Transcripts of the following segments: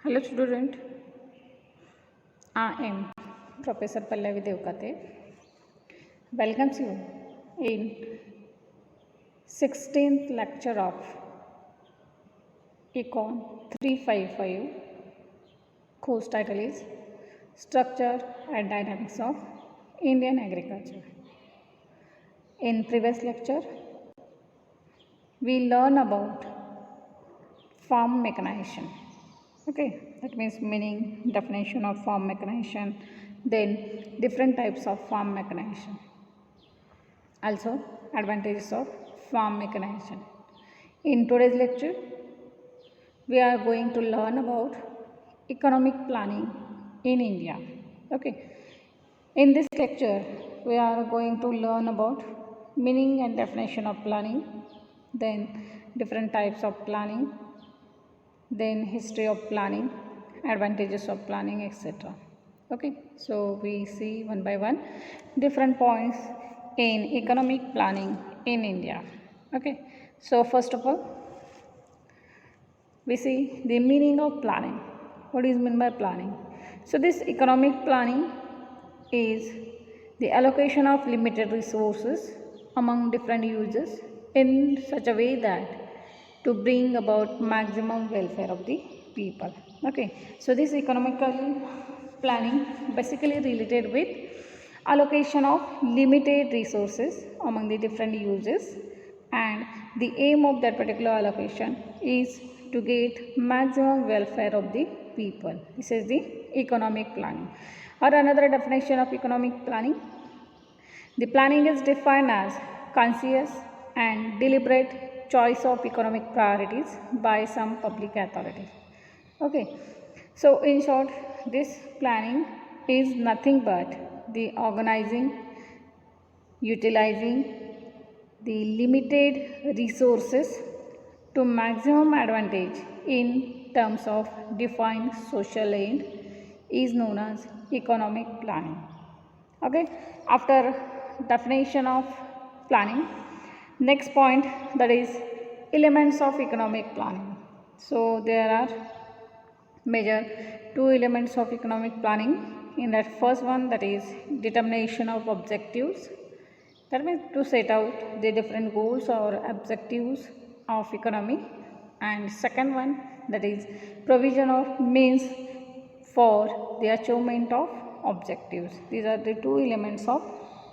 Hello student, I am Professor Pallavi Devkate. Welcomes you in 16th lecture of Econ 355, whose title is Structure and Dynamics of Indian Agriculture. In previous lecture, we learn about farm mechanization. Okay, that means meaning, definition of farm mechanization, then different types of farm mechanization. Also, advantages of farm mechanization. In today's lecture, we are going to learn about economic planning in India. Okay, in this lecture, we are going to learn about meaning and definition of planning, then different types of planning, then history of planning, advantages of planning, etc. Okay, so we see one by one different points in economic planning in India. Okay, so first of all, we see the meaning of planning. What is meant by planning? So this economic planning is the allocation of limited resources among different users in such a way that to bring about maximum welfare of the people. Okay, so this economical planning basically related with allocation of limited resources among the different users, and the aim of that particular allocation is to get maximum welfare of the people. This is the economic planning. Or another definition of economic planning, the planning is defined as conscious and deliberate choice of economic priorities by some public authority. Okay, so in short, this planning is nothing but the organizing, utilizing the limited resources to maximum advantage in terms of defined social end is known as economic planning. Okay, after definition of planning, next point, that is elements of economic planning. So there are major two elements of economic planning. In that first one, that is determination of objectives, that means to set out the different goals or objectives of economy, and second one, that is provision of means for the achievement of objectives. These are the two elements of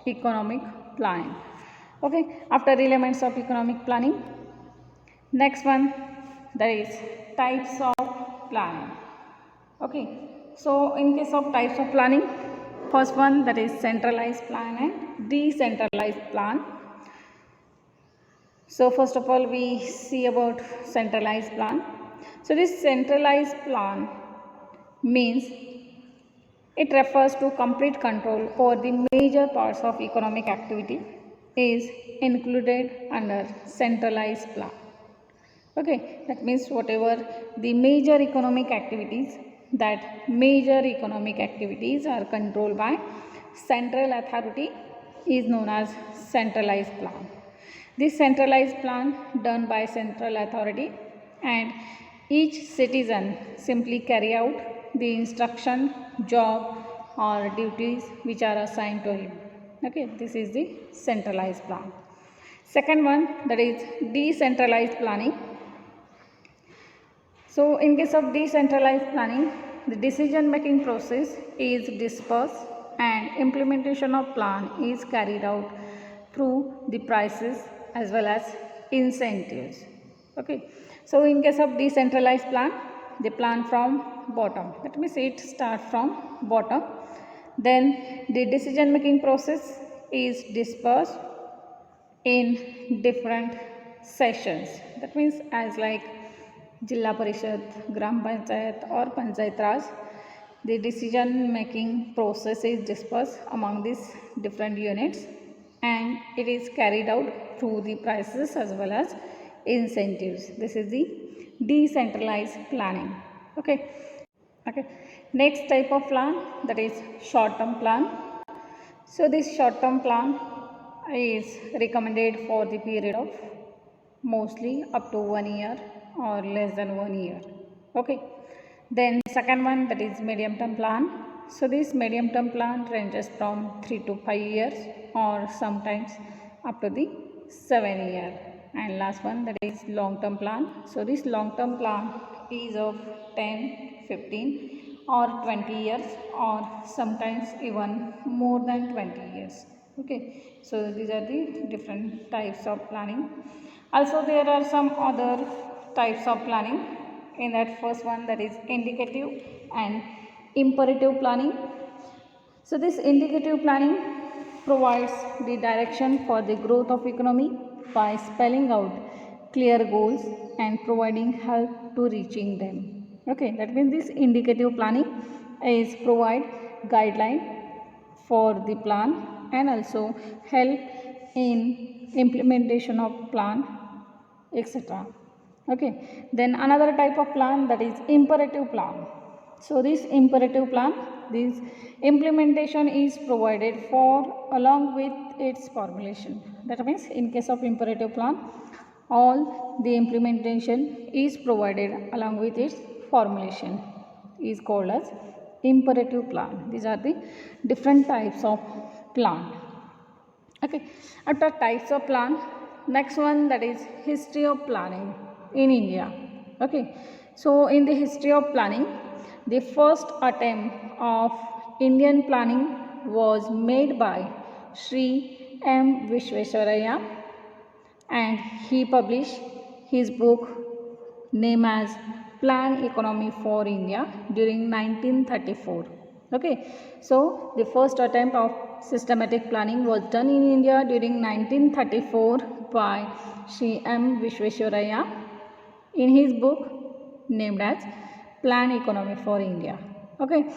economic planning. Okay, after elements of economic planning, next one, that is types of planning. Okay, so in case of types of planning, first one, that is centralized plan and decentralized plan. So first of all, we see about centralized plan. So this centralized plan means it refers to complete control over the major parts of economic activity is included under centralized plan. Okay, that means whatever the major economic activities, that major economic activities are controlled by central authority is known as centralized plan. This centralized plan done by central authority, and each citizen simply carry out the instruction, job or duties which are assigned to him. Okay, this is the centralized plan. Second one, that is decentralized planning. So in case of decentralized planning, the decision making process is dispersed and implementation of plan is carried out through the prices as well as incentives. Okay, so in case of decentralized plan, they plan from bottom, that means it starts from bottom, then the decision making process is dispersed in different sessions, that means as like Jilla Parishad, Gram Panchayat or Panchayat Raj, the decision making process is dispersed among these different units and it is carried out through the prices as well as incentives. This is the decentralized planning. Okay. Next type of plan, that is short term plan. So this short term plan is recommended for the period of mostly up to 1 year or less than 1 year. Okay, Then second one, that is medium term plan. So this medium term plan ranges from 3 to 5 years or sometimes up to the 7 year. And last one, that is long term plan. So this long term plan is of 10, 15 or 20 years or sometimes even more than 20 years. Okay, so these are the different types of planning. Also there are some other types of planning. In that first one, that is indicative and imperative planning. So this indicative planning provides the direction for the growth of economy by spelling out clear goals and providing help to reaching them. Okay, that means this indicative planning is provide guideline for the plan and also help in implementation of plan, etc. Okay, then another type of plan, that is imperative plan. So this imperative plan, this implementation is provided for along with its formulation. That means in case of imperative plan, all the implementation is provided along with its formulation is called as imperative plan. These are the different types of plan. Okay, after types of plan, next one, that is history of planning in India. Okay, so in the history of planning, the first attempt of Indian planning was made by Sri M. Vishwesvaraya, and he published his book named as Plan Economy for India during 1934. Okay, so the first attempt of systematic planning was done in India during 1934 by Sri M. Vishwesvaraya in his book named as Plan Economy for India. Okay,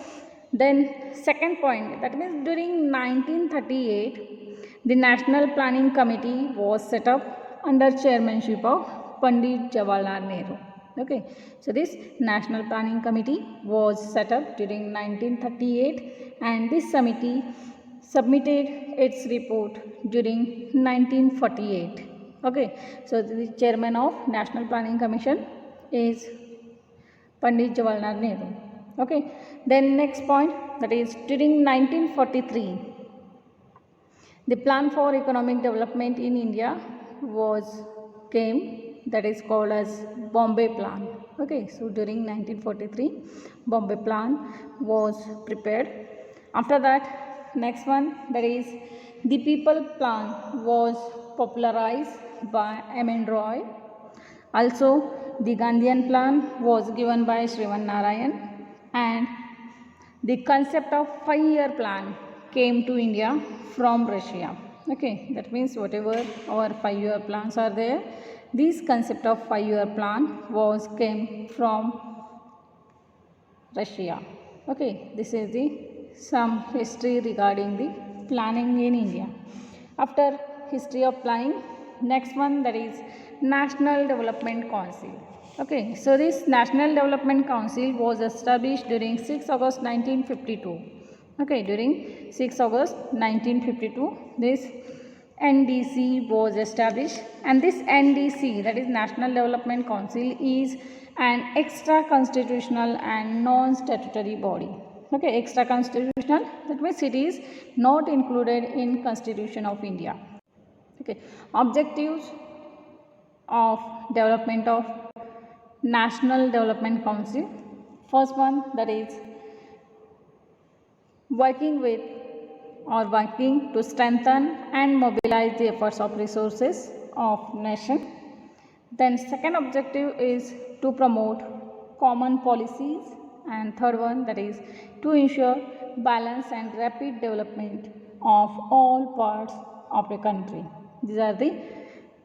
then second point, that means during 1938 the National Planning Committee was set up under chairmanship of Pandit Jawaharlal Nehru. Okay, so this National Planning Committee was set up during 1938 and this committee submitted its report during 1948. Okay, so the chairman of National Planning Commission is Pandit Jawaharlal Nehru. Okay, then next point, that is during 1943 the plan for economic development in India was came, that is called as Bombay Plan. Okay, so during 1943 Bombay Plan was prepared. After that, next one, that is the People Plan was popularized by M.N. Roy. Also the Gandhian Plan was given by Srivan Narayan, and the concept of 5-year plan came to India from Russia. Okay, that means whatever our 5-year plans are there, this concept of 5-year plan was came from Russia. Okay, this is the some history regarding the planning in India. After history of planning, next one, that is National Development Council. Okay, so this National Development Council was established during 6 August 1952. Okay, during 6 August 1952, this NDC was established, and this NDC, that is National Development Council, is an extra constitutional and non-statutory body. Okay, extra constitutional, that means it is not included in Constitution of India. Okay, objectives of development of National Development Council. First one, that is working to strengthen and mobilize the efforts of resources of nation. Then second objective is to promote common policies, and third one, that is to ensure balance and rapid development of all parts of the country. These are the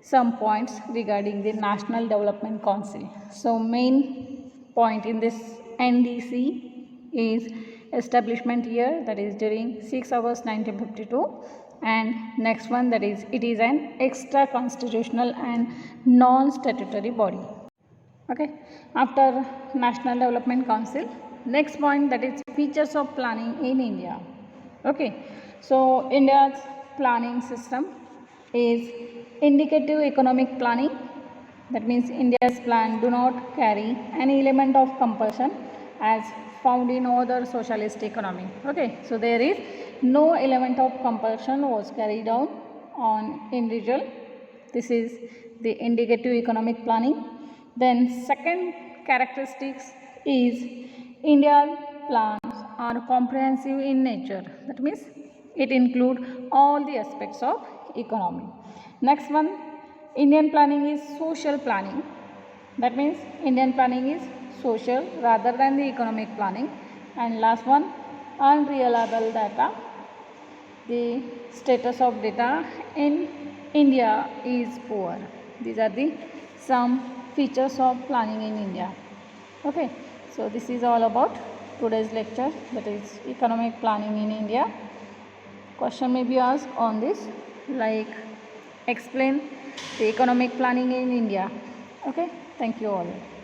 some points regarding the National Development Council. So main point in this NDC is establishment year, that is during 6 August 1952, and next one, that is it is an extra constitutional and non-statutory body. Okay, after National Development Council, next point, that is features of planning in India. Okay, so India's planning system is indicative economic planning. That means India's plan do not carry any element of compulsion as found in other socialist economy. Okay, so there is no element of compulsion was carried out on individual. This is the indicative economic planning. Then second characteristics is India's plans are comprehensive in nature. That means it includes all the aspects of economy. Next one, Indian planning is social planning. That means Indian planning is social rather than the economic planning. And last one, unreliable data. The status of data in India is poor. These are the some features of planning in India. Okay, so this is all about today's lecture, that is economic planning in India. Question may be asked on this, like explain the economic planning in India. Okay, thank you all.